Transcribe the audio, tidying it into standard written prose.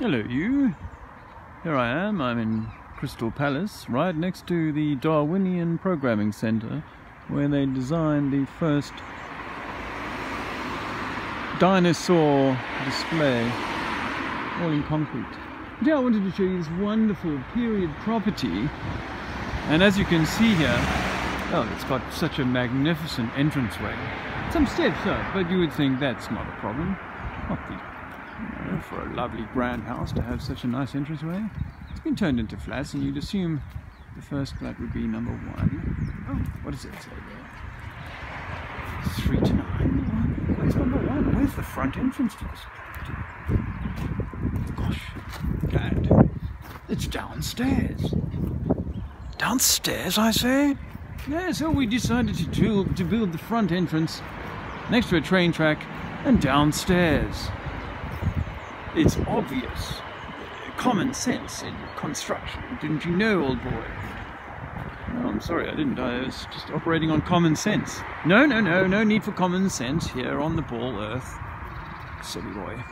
Hello you. Here I am, I'm in Crystal Palace, right next to the Darwinian Programming Centre, where they designed the first dinosaur display, all in concrete. Today I wanted to show you this wonderful period property, and as you can see here, oh, it's got such a magnificent entranceway. Some steps up, but you would think that's not a problem. Not the, for a lovely grand house to have such a nice entranceway. It's been turned into flats, and you'd assume the first flat would be number 1. Oh, what does it say there? 3 to 9. Where's number 1? Where's the front entrance to this property? Gosh, Dad, it's downstairs. Downstairs, I say? Yeah, so we decided to build the front entrance next to a train track and downstairs. It's obvious. Common sense in construction. Didn't you know, old boy? No, I'm sorry, I didn't. I was just operating on common sense. No need for common sense here on the ball earth. Silly boy.